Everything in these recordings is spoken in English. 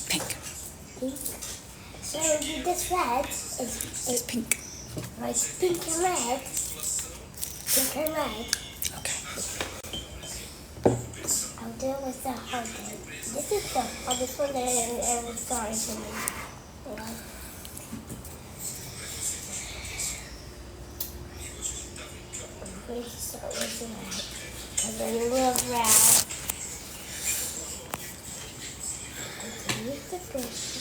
Pink. Pink. So this red is pink. Right, pink and red. Pink and red. Okay. I'll do it with the hard one. This is the hardest one that I'm sorry for me. I'm going to start with the red. And then a little red. And then use the fish.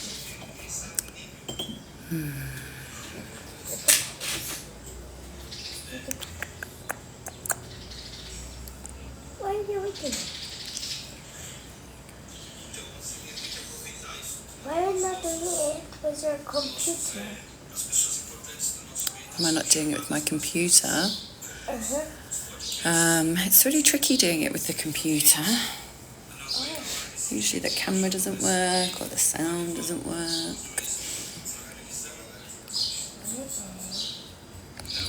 What are you looking at? Why am I not doing it with your computer? Am I not doing it with my computer? Uh-huh. It's really tricky doing it with the computer. Oh. Usually the camera doesn't work or the sound doesn't work.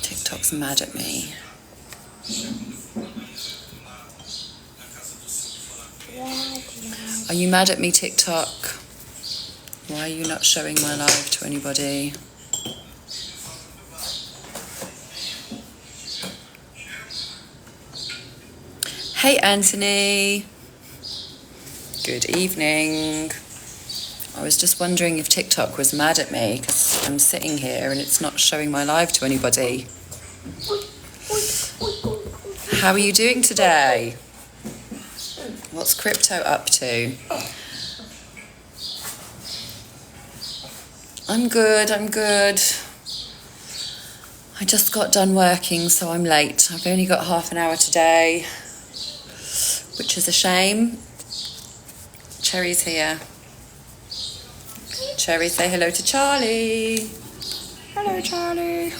TikTok's mad at me. Are you mad at me, TikTok? Why are you not showing my live to anybody? Hey, Anthony. Good evening. I was just wondering if TikTok was mad at me because I'm sitting here and it's not showing my live to anybody. How are you doing today? What's Crypto up to? I'm good. I just got done working, so I'm late. I've only got half an hour today, which is a shame. Cherry's here. Cherry, say hello to Charlie. Hello, Charlie.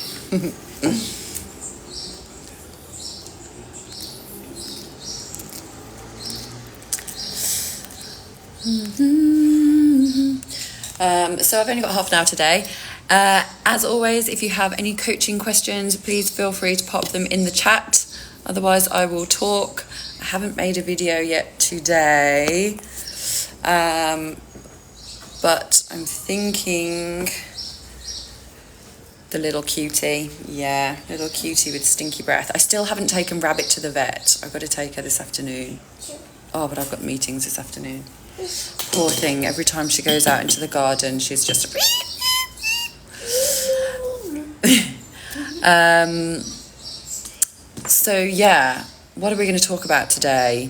So I've only got half an hour today. As always, if you have any coaching questions, please feel free to pop them in the chat. Otherwise, I will talk. I haven't made a video yet today. But I'm thinking the little cutie. Yeah, little cutie with stinky breath. I still haven't taken Rabbit to the vet. I've got to take her this afternoon. Oh, but I've got meetings this afternoon. Poor thing, every time she goes out into the garden, she's just so yeah, what are we going to talk about today?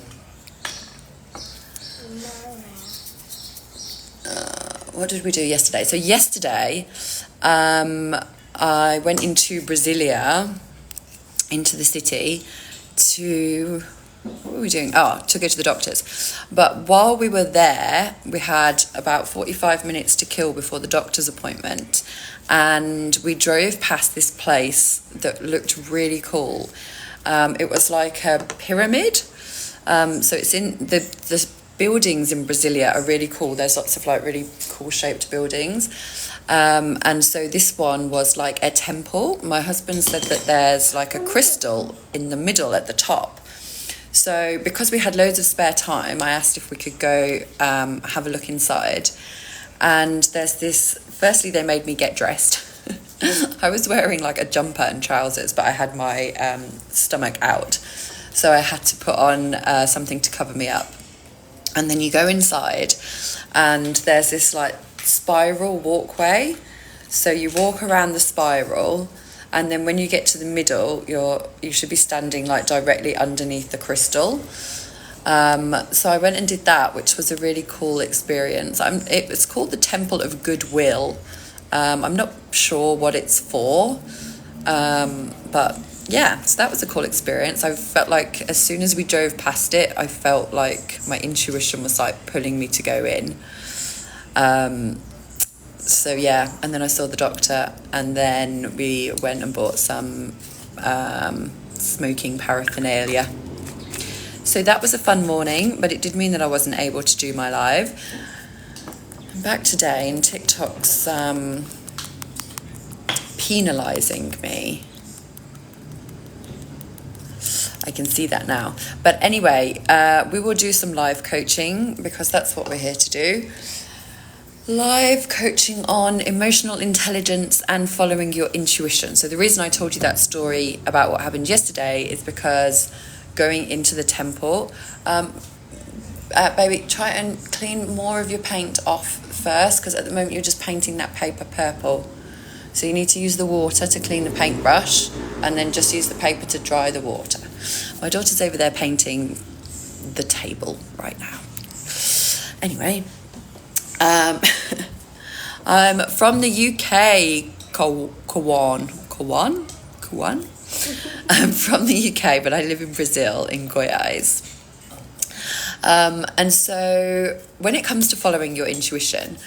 What did we do yesterday? So yesterday, I went into Brasilia, into the city, to... What were we doing? Oh, to go to the doctor's. But while we were there, we had about 45 minutes to kill before the doctor's appointment. And we drove past this place that looked really cool. It was like a pyramid. So it's in the buildings in Brasilia are really cool. There's lots of like really cool shaped buildings. And so this one was like a temple. My husband said that there's like a crystal in the middle at the top. So because we had loads of spare time, I asked if we could go have a look inside. And there's this, firstly, they made me get dressed. I was wearing like a jumper and trousers, but I had my stomach out. So I had to put on something to cover me up. And then you go inside and there's this like spiral walkway. So you walk around the spiral. And then when you get to the middle, you should be standing like directly underneath the crystal. So I went and did that, which was a really cool experience. It's called the Temple of Goodwill. I'm not sure what it's for, but yeah, so that was a cool experience. I felt like as soon as we drove past it, I felt like my intuition was like pulling me to go in. So yeah, and then I saw the doctor, and then we went and bought some smoking paraphernalia. So that was a fun morning, but it did mean that I wasn't able to do my live. I'm back today, and TikTok's penalising me. I can see that now. But anyway, we will do some live coaching because that's what we're here to do. live coaching on emotional intelligence and following your intuition. So the reason I told you that story about what happened yesterday is because going into the temple, baby, try and clean more of your paint off first, because at the moment you're just painting that paper purple. So you need to use the water to clean the paintbrush and then just use the paper to dry the water. My daughter's over there painting the table right now. Anyway, I'm from the UK, Kawan. I'm from the UK, but I live in Brazil, in Goiás. And so when it comes to following your intuition,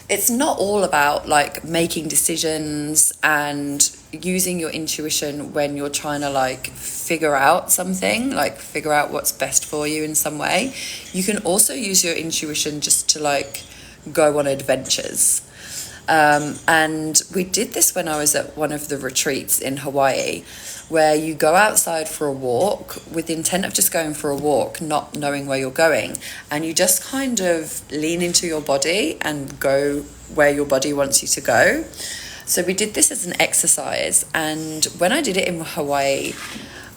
it's not all about like making decisions and using your intuition when you're trying to like figure out something, like figure out what's best for you in some way. You can also use your intuition just to like go on adventures. And we did this when I was at one of the retreats in Hawaii, where you go outside for a walk with the intent of just going for a walk, not knowing where you're going, and you just kind of lean into your body and go where your body wants you to go. So we did this as an exercise, and when I did it in Hawaii,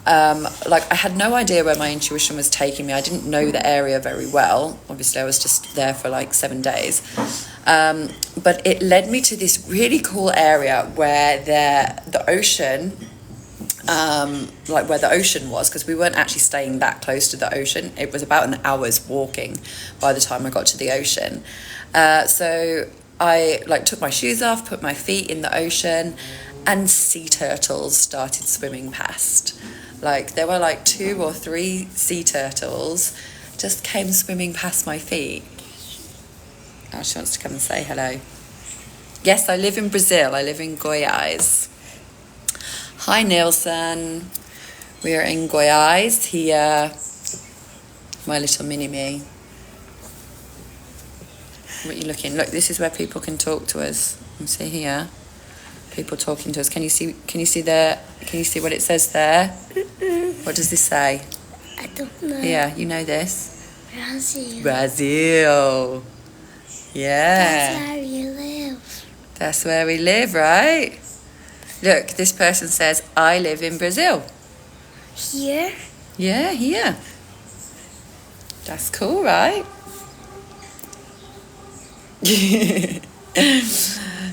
like I had no idea where my intuition was taking me. I didn't know the area very well. Obviously, I was just there for like 7 days. But it led me to this really cool area where the ocean, like where the ocean was, because we weren't actually staying that close to the ocean. It was about an hour's walking by the time I got to the ocean. So I like took my shoes off, put my feet in the ocean, and sea turtles started swimming past. Like there were like 2 or 3 sea turtles just came swimming past my feet. Oh, she wants to come and say hello. Yes, I live in Brazil. I live in Goiás. Hi, Nielsen. We are in Goiás here. My little mini-me. What are you looking? Look, this is where people can talk to us. You see here? People talking to us. Can you see what it says there? What does this say? I don't know. Yeah, you know this. Brazil. Yeah. That's where you live. That's where we live, right? Look, this person says, I live in Brazil. Here? Yeah, here. That's cool, right?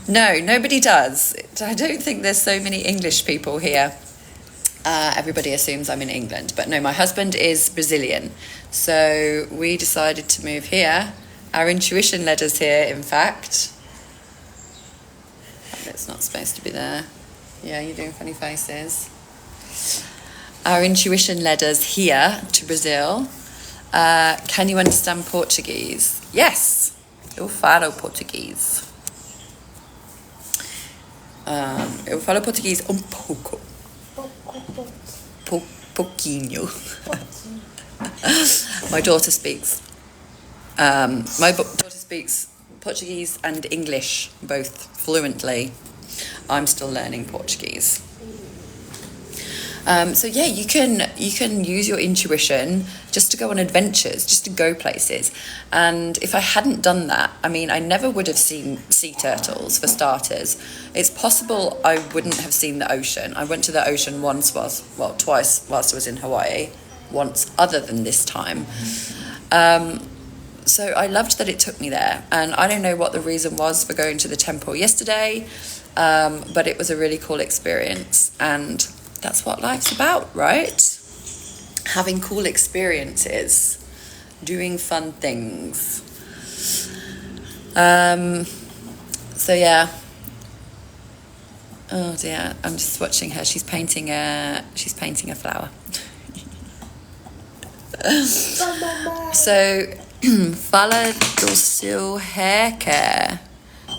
No, nobody does. I don't think there's so many English people here. Everybody assumes I'm in England. But no, my husband is Brazilian. So we decided to move here. Our intuition led us here, in fact. It's not supposed to be there. Yeah, you're doing funny faces. Our intuition led us here to Brazil. Can you understand Portuguese? Yes, eu falo português. Eu falo português pouco. Pouquinho. My daughter speaks Portuguese and English both fluently. I'm still learning Portuguese. So yeah, you can use your intuition just to go on adventures, just to go places. And if I hadn't done that, I mean, I never would have seen sea turtles, for starters. It's possible I wouldn't have seen the ocean. I went to the ocean twice whilst I was in Hawaii, once other than this time. So I loved that it took me there. And I don't know what the reason was for going to the temple yesterday, but it was a really cool experience. And that's what life's about, right? Having cool experiences, doing fun things. So yeah. Oh dear, I'm just watching her. She's painting a flower. So, fala do seu hair care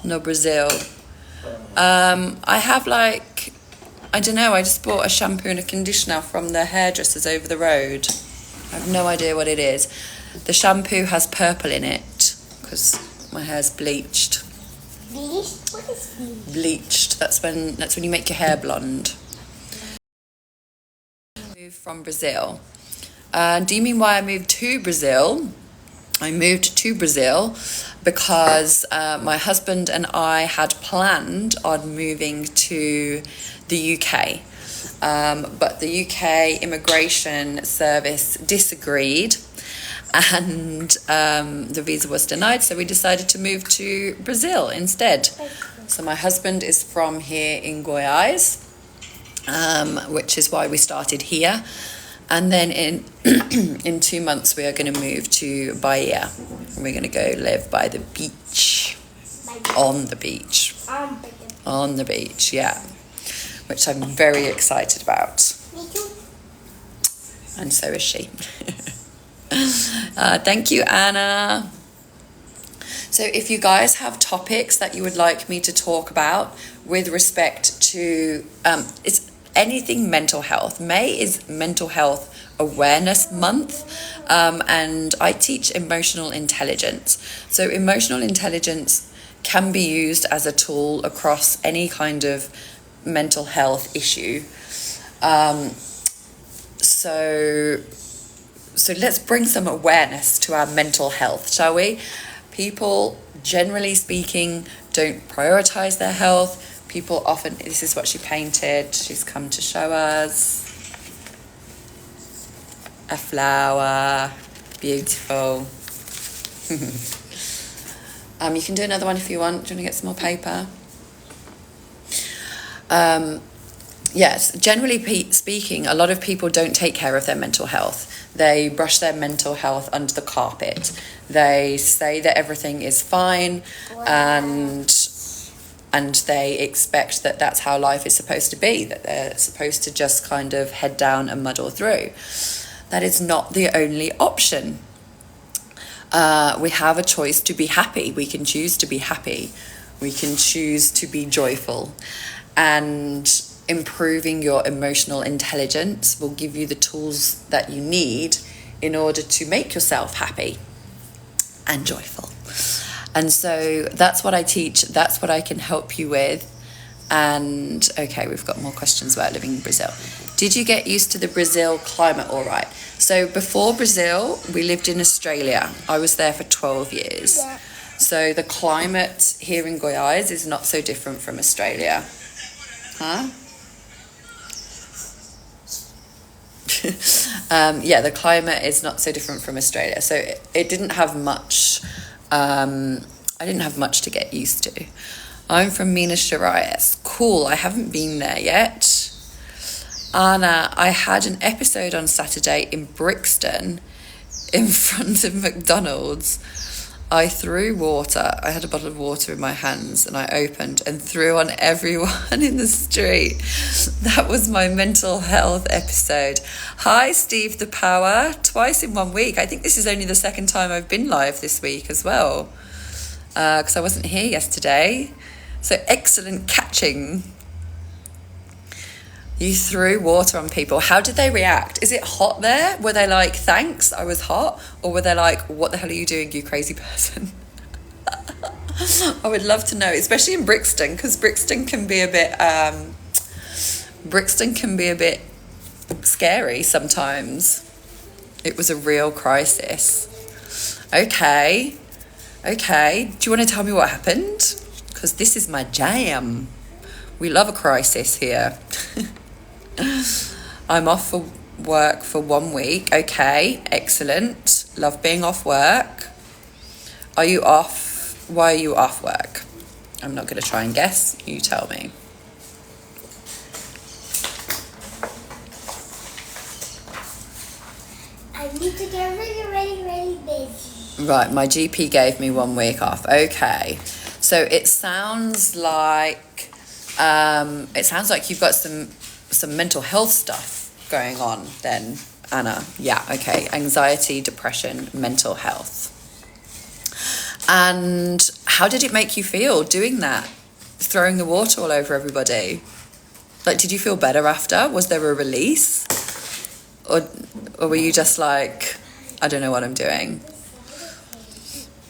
no Brazil. I have I don't know, I just bought a shampoo and a conditioner from the hairdressers over the road. I have no idea what it is. The shampoo has purple in it because my hair's bleached. Bleached? What is bleached? Bleached. That's when you make your hair blonde. Moved from Brazil. Do you mean why I moved to Brazil? I moved to Brazil because my husband and I had planned on moving to the UK. But the UK Immigration Service disagreed, and the visa was denied, so we decided to move to Brazil instead. So my husband is from here in Goiás, which is why we started here. And then in 2 months we are going to move to Bahia. We're going to go live by the beach. On the beach. On the beach, yeah. Which I'm very excited about. Me too. And so is she. Thank you, Anna. So if you guys have topics that you would like me to talk about with respect to it's anything mental health. May is Mental Health Awareness Month, and I teach emotional intelligence. So emotional intelligence can be used as a tool across any kind of mental health issue. So let's bring some awareness to our mental health, shall we? People, generally speaking, don't prioritize their health. People often, this is what she painted. She's come to show us a flower. Beautiful. You can do another one if you want. Do you want to get some more paper? Yes, generally speaking, a lot of people don't take care of their mental health. They brush their mental health under the carpet. They say that everything is fine, and they expect that that's how life is supposed to be, that they're supposed to just kind of head down and muddle through. That is not the only option. We have a choice to be happy. We can choose to be happy. We can choose to be joyful. And improving your emotional intelligence will give you the tools that you need in order to make yourself happy and joyful. And so that's what I teach. That's what I can help you with. And okay, we've got more questions about living in Brazil. Did you get used to the Brazil climate all right? So before Brazil, we lived in Australia. I was there for 12 years. Yeah. So the climate here in Goiás is not so different from Australia. Huh? Yeah, the climate is not so different from Australia. So it didn't have much, I didn't have much to get used to. I'm from Minas Gerais. Cool, I haven't been there yet. Anna, I had an episode on Saturday in Brixton in front of McDonald's. I threw water. I had a bottle of water in my hands and I opened and threw on everyone in the street. That was my mental health episode. Hi, Steve the Power. Twice in 1 week. I think this is only the second time I've been live this week as well, because I wasn't here yesterday. So excellent catching. You threw water on people. How did they react? Is it hot there? Were they like, thanks, I was hot? Or were they like, what the hell are you doing, you crazy person? I would love to know, especially in Brixton, because Brixton can be a bit scary sometimes. It was a real crisis. Okay. Do you want to tell me what happened? Because this is my jam. We love a crisis here. I'm off for work for 1 week. Okay, excellent. Love being off work. Are you off? Why are you off work? I'm not going to try and guess. You tell me. I need to get really busy. Right, my GP gave me 1 week off. Okay, so it sounds like you've got some mental health stuff going on then, Anna. Yeah, okay. Anxiety, depression, mental health. And how did it make you feel doing that? Throwing the water all over everybody? Like, did you feel better after? Was there a release? Or were you just like, I don't know what I'm doing?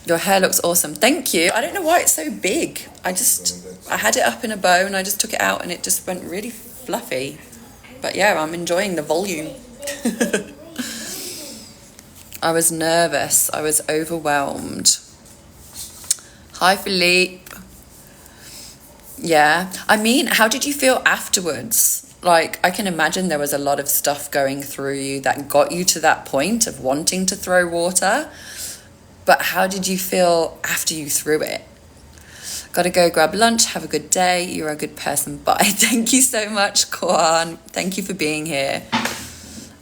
Your hair looks awesome. Thank you. I don't know why it's so big. I had it up in a bow and I just took it out and it just went really fluffy. But yeah, I'm enjoying the volume. I was nervous. I was overwhelmed. Hi, Philippe. Yeah. I mean, how did you feel afterwards? Like, I can imagine there was a lot of stuff going through you that got you to that point of wanting to throw water. But how did you feel after you threw it? Gotta go grab lunch. Have a good day. You're a good person. Bye. Thank you so much, Kwan. Thank you for being here.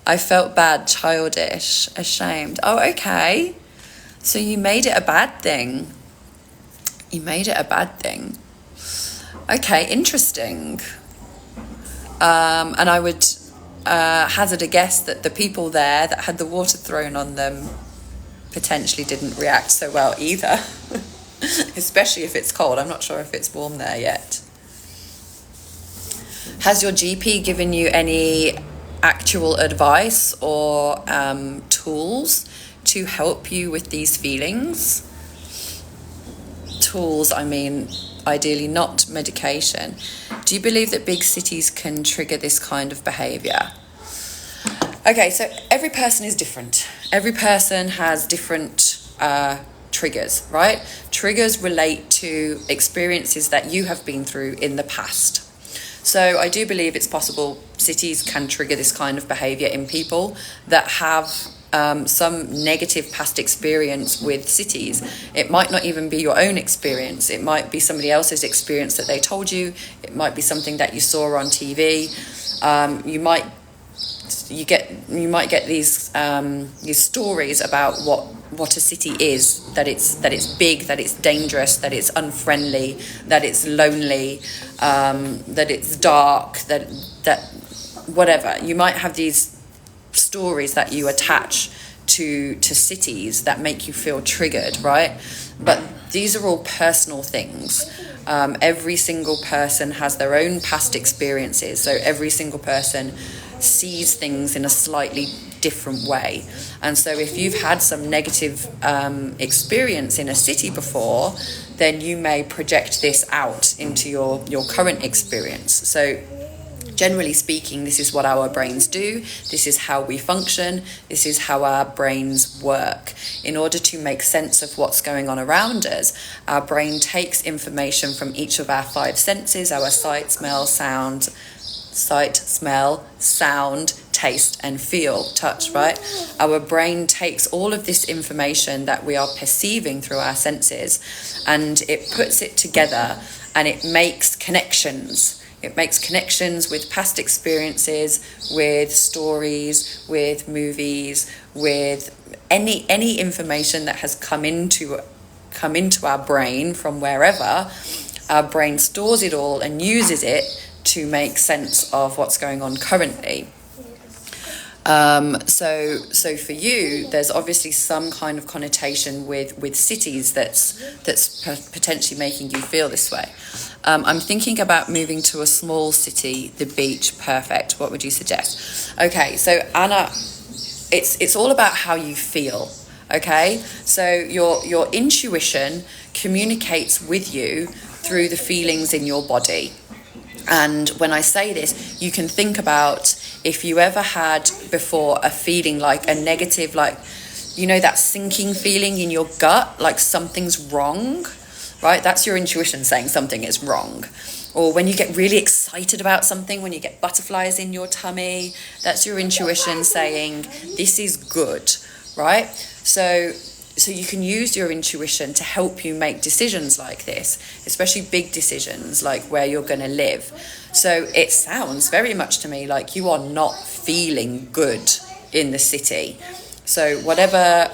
I felt bad, childish, ashamed. Oh, okay. So you made it a bad thing. You made it a bad thing. Okay, interesting. And I would hazard a guess that the people there that had the water thrown on them potentially didn't react so well either. Especially if it's cold. I'm not sure if it's warm there yet. Has your GP given you any actual advice or tools to help you with these feelings? Tools, I mean, ideally not medication. Do you believe that big cities can trigger this kind of behaviour? Okay, so every person is different. Every person has different triggers, right? Triggers relate to experiences that you have been through in the past. So I do believe it's possible cities can trigger this kind of behaviour in people that have some negative past experience with cities. It might not even be your own experience. It might be somebody else's experience that they told you. It might be something that you saw on TV. You might get these stories about what a city is, that it's big, that it's dangerous, that it's unfriendly, that it's lonely, that it's dark, that whatever. You might have these stories that you attach to cities that make you feel triggered, right? But these are all personal things. Every single person has their own past experiences, so every single person sees things in a slightly different way. And so if you've had some negative experience in a city before, then you may project this out into your current experience. So generally speaking, this is what our brains do. This is how we function. This is how our brains work. In order to make sense of what's going on around us, our brain takes information from each of our five senses, our sight, smell, sound, taste, and feel, touch, right? Our brain takes all of this information that we are perceiving through our senses and it puts it together and it makes connections. It makes connections with past experiences, with stories, with movies, with any information that has come into our brain from wherever. Our brain stores it all and uses it to make sense of what's going on currently. So for you, there's obviously some kind of connotation with cities that's potentially making you feel this way. I'm thinking about moving to a small city, the beach, perfect. What would you suggest? Okay, so Anna, it's all about how you feel. Okay, so your intuition communicates with you through the feelings in your body. And when I say this, you can think about if you ever had before a feeling like a negative, like, you know, that sinking feeling in your gut, like something's wrong, right? That's your intuition saying something is wrong. Or when you get really excited about something, when you get butterflies in your tummy, that's your intuition saying this is good, right? So you can use your intuition to help you make decisions like this, especially big decisions like where you're going to live. So it sounds very much to me like you are not feeling good in the city. So whatever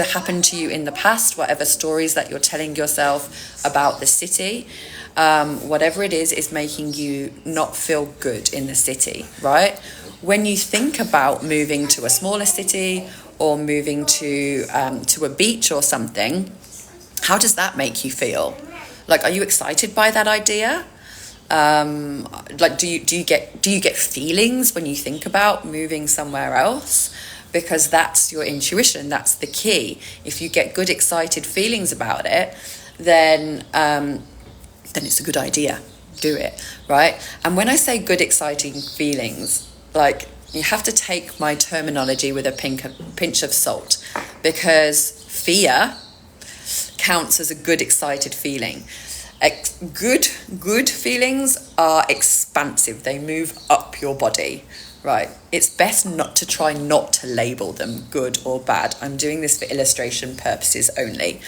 happened to you in the past, whatever stories that you're telling yourself about the city, whatever it is making you not feel good in the city, right? When you think about moving to a smaller city or moving to a beach or something, how does that make you feel? Like, are you excited by that idea? Like, do you get feelings when you think about moving somewhere else? Because that's your intuition. That's the key. If you get good, excited feelings about it, then it's a good idea. Do it, right? And when I say good, exciting feelings, like, you have to take my terminology with a pinch of salt, because fear counts as a good excited feeling. Good feelings are expansive. They move up your body, right? It's best not to try not to label them good or bad. I'm doing this for illustration purposes only.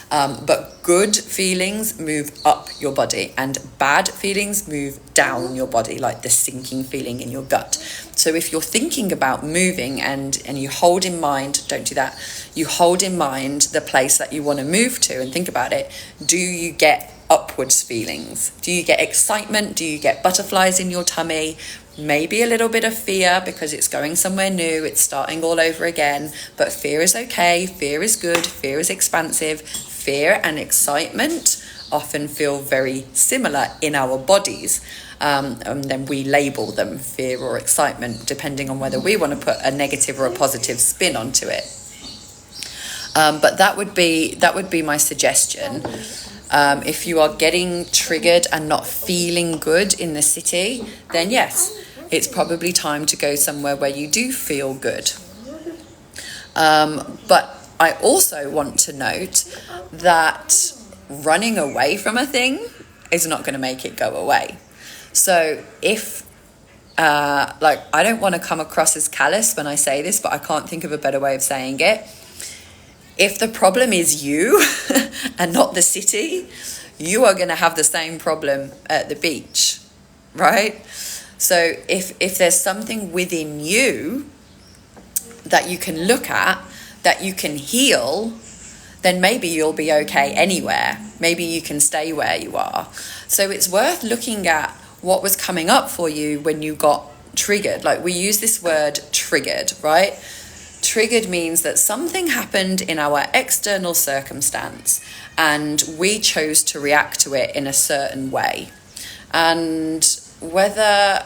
But good feelings move up your body and bad feelings move down your body, like the sinking feeling in your gut. So if you're thinking about moving and you hold in mind, don't do that, you hold in mind the place that you want to move to and think about it. Do you get upwards feelings? Do you get excitement? Do you get butterflies in your tummy? Maybe a little bit of fear because it's going somewhere new, it's starting all over again, but fear is okay, fear is good, fear is expansive. Fear and excitement often feel very similar in our bodies, and then we label them fear or excitement depending on whether we want to put a negative or a positive spin onto it. But that would be my suggestion. If you are getting triggered and not feeling good in the city, then yes, it's probably time to go somewhere where you do feel good. But I also want to note that running away from a thing is not going to make it go away. So if, I don't want to come across as callous when I say this, but I can't think of a better way of saying it. If the problem is you and not the city, you are going to have the same problem at the beach, right? So if there's something within you that you can look at, that you can heal, then maybe you'll be okay anywhere. Maybe you can stay where you are. So it's worth looking at what was coming up for you when you got triggered. Like, we use this word triggered, right? Triggered means that something happened in our external circumstance and we chose to react to it in a certain way. And whether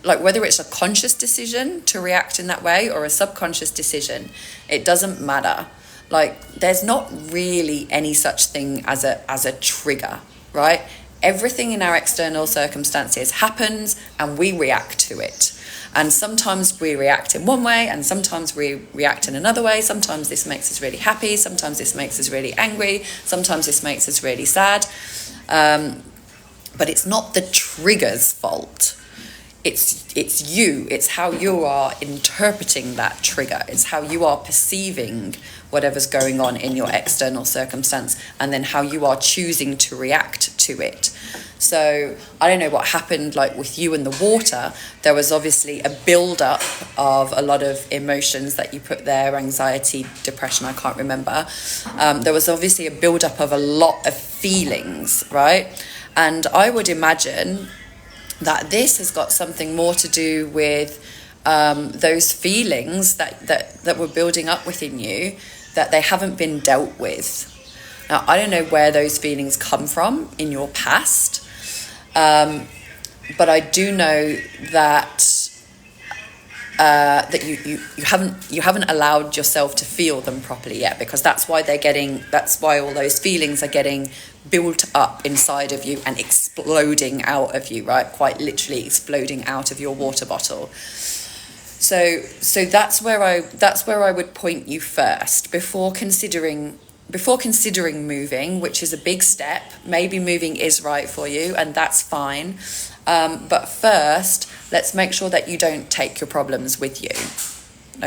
it's a conscious decision to react in that way or a subconscious decision, it doesn't matter. Like, there's not really any such thing as a trigger, right? Everything in our external circumstances happens and we react to it. And sometimes we react in one way and sometimes we react in another way. Sometimes this makes us really happy. Sometimes this makes us really angry. Sometimes this makes us really sad. But it's not the trigger's fault. It's you. It's how you are interpreting that trigger. It's how you are perceiving whatever's going on in your external circumstance and then how you are choosing to react to it. So I don't know what happened, like with you and the water. There was obviously a build-up of a lot of emotions that you put there, anxiety, depression, I can't remember. There was obviously a build-up of a lot of feelings, right? And I would imagine that this has got something more to do with those feelings that were building up within you, that they haven't been dealt with. Now, I don't know where those feelings come from in your past, but I do know that that you haven't allowed yourself to feel them properly yet, because that's why all those feelings are getting built up inside of you and exploding out of you, right? Quite literally exploding out of your water bottle. So that's where I would point you first before considering moving, which is a big step. Maybe moving is right for you, and that's fine. But first, let's make sure that you don't take your problems with you,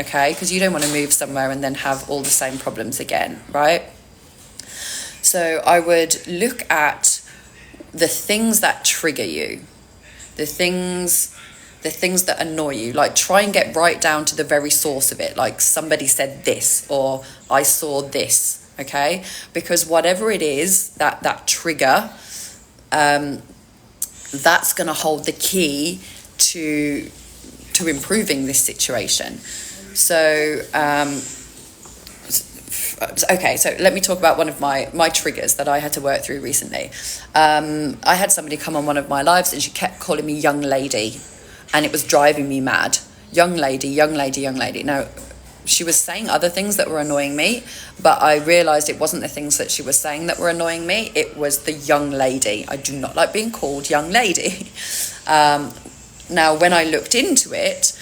okay? Because you don't want to move somewhere and then have all the same problems again, right? So I would look at the things that trigger you, the things that annoy you. Like, try and get right down to the very source of it. Like, somebody said this, or I saw this. Okay, because whatever it is, that trigger, that's going to hold the key to improving this situation. So, okay, so let me talk about one of my triggers that I had to work through recently. I had somebody come on one of my lives and she kept calling me young lady, and it was driving me mad. Young lady, young lady, young lady. Now, she was saying other things that were annoying me, but I realised it wasn't the things that she was saying that were annoying me, it was the young lady. I do not like being called young lady. Now, when I looked into it,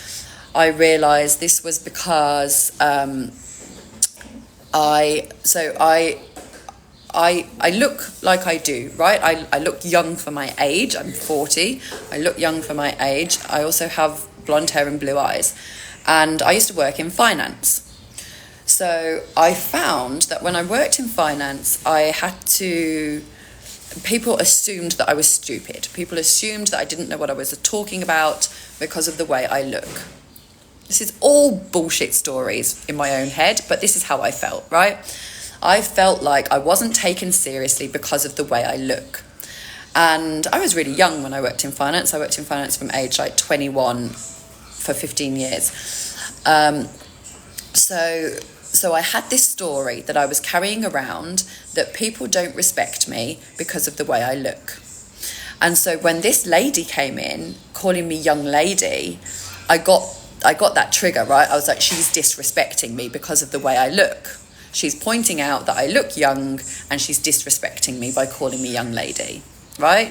I realised this was because I I look like I do, right? I look young for my age. I'm 40. I look young for my age. I also have blonde hair and blue eyes. And I used to work in finance. So I found that when I worked in finance, people assumed that I was stupid. People assumed that I didn't know what I was talking about because of the way I look. This is all bullshit stories in my own head, but this is how I felt, right? I felt like I wasn't taken seriously because of the way I look. And I was really young when I worked in finance. I worked in finance from age like 21 for 15 years. So I had this story that I was carrying around that people don't respect me because of the way I look. And so when this lady came in calling me young lady, I got that trigger, right? I was like, she's disrespecting me because of the way I look. She's pointing out that I look young and she's disrespecting me by calling me young lady, right?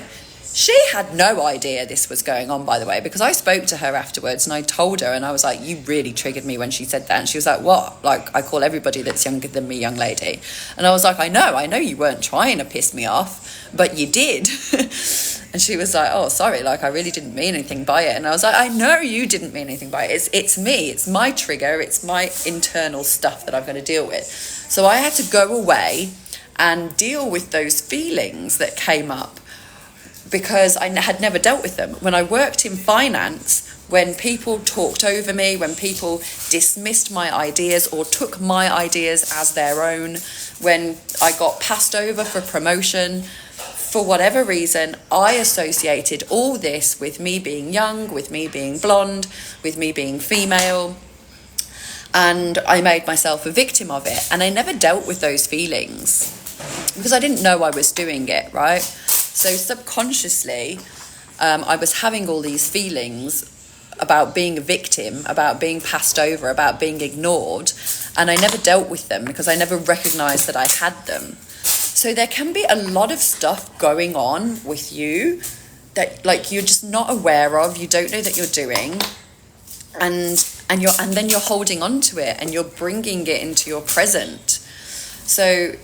She had no idea this was going on, by the way, because I spoke to her afterwards and I told her, and I was like, you really triggered me when she said that. And she was like, what? Like, I call everybody that's younger than me young lady. And I was like, I know you weren't trying to piss me off, but you did. And she was like, oh, sorry, like, I really didn't mean anything by it. And I was like, I know you didn't mean anything by it. It's me. It's my trigger. It's my internal stuff that I've got to deal with. So I had to go away and deal with those feelings that came up because I had never dealt with them. When I worked in finance, when people talked over me, when people dismissed my ideas or took my ideas as their own, when I got passed over for promotion, for whatever reason, I associated all this with me being young, with me being blonde, with me being female, and I made myself a victim of it. And I never dealt with those feelings because I didn't know I was doing it, right? So subconsciously, I was having all these feelings about being a victim, about being passed over, about being ignored, and I never dealt with them because I never recognized that I had them. So there can be a lot of stuff going on with you that, like, you're just not aware of, you don't know that you're doing, and then you're holding on to it and you're bringing it into your present. So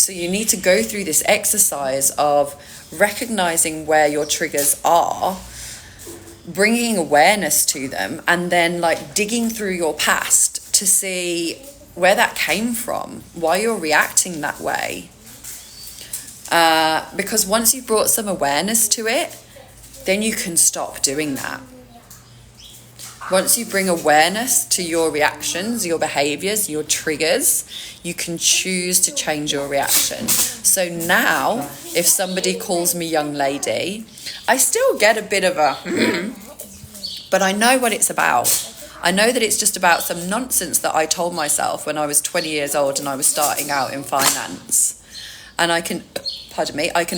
you need to go through this exercise of recognizing where your triggers are, bringing awareness to them, and then like digging through your past to see where that came from, why you're reacting that way. Because once you've brought some awareness to it, then you can stop doing that. Once you bring awareness to your reactions, your behaviors, your triggers, you can choose to change your reaction. So now, if somebody calls me young lady, I still get a bit of a, but I know what it's about. I know that it's just about some nonsense that I told myself when I was 20 years old and I was starting out in finance. And I can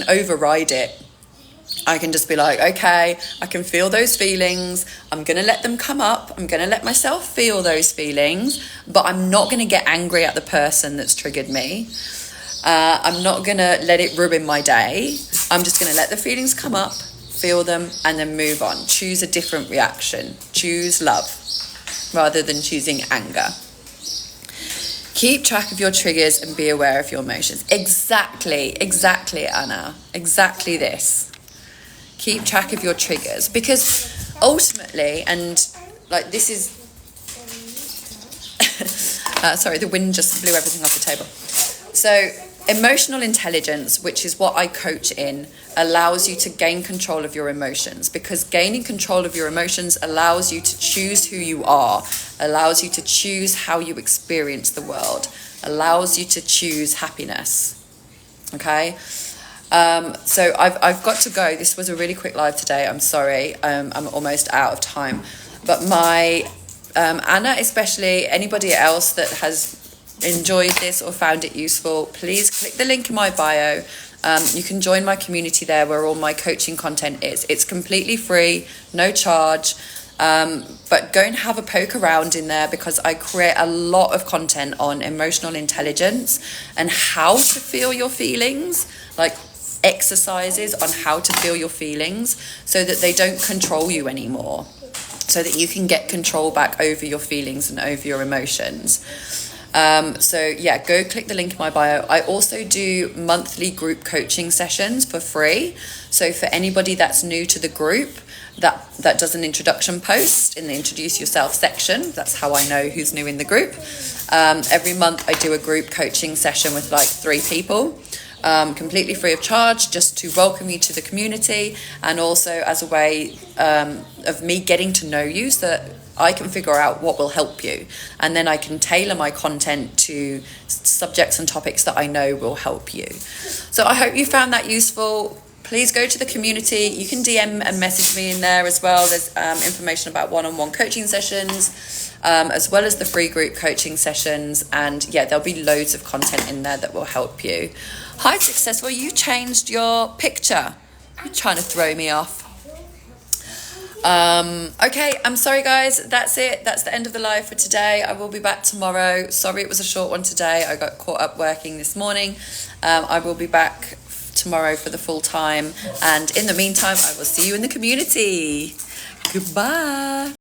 override it. I can just be like, okay, I can feel those feelings. I'm going to let them come up. I'm going to let myself feel those feelings, but I'm not going to get angry at the person that's triggered me. I'm not going to let it ruin my day. I'm just going to let the feelings come up, feel them, and then move on. Choose a different reaction. Choose love rather than choosing anger. Keep track of your triggers and be aware of your emotions. Exactly, Anna. Exactly this. Keep track of your triggers, because ultimately, and like this is, sorry, the wind just blew everything off the table. So emotional intelligence, which is what I coach in, allows you to gain control of your emotions, because gaining control of your emotions allows you to choose who you are, allows you to choose how you experience the world, allows you to choose happiness. Okay? So I've got to go. This was a really quick live today. I'm sorry. I'm almost out of time. But my Anna, especially, anybody else that has enjoyed this or found it useful, please click the link in my bio. You can join my community there where all my coaching content is. It's completely free, no charge. But go and have a poke around in there, because I create a lot of content on emotional intelligence and how to feel your feelings, like exercises on how to feel your feelings so that they don't control you anymore, so that you can get control back over your feelings and over your emotions. So yeah, go click the link in my bio. I also do monthly group coaching sessions for free. So for anybody that's new to the group, that does an introduction post in the introduce yourself section. That's how I know who's new in the group. Every month I do a group coaching session with like 3 people, completely free of charge, just to welcome you to the community, and also as a way of me getting to know you, so that I can figure out what will help you, and then I can tailor my content to subjects and topics that I know will help you. So I hope you found that useful. Please go to the community. You can DM and message me in there as well. There's information about one-on-one coaching sessions, as well as the free group coaching sessions. And yeah, there'll be loads of content in there that will help you. Hi, Successful. You changed your picture. You're trying to throw me off. Okay, I'm sorry guys, that's it. That's the end of the live for today. I will be back tomorrow. Sorry it was a short one today. I got caught up working this morning. I will be back tomorrow for the full time, and in the meantime I will see you in the community. Goodbye.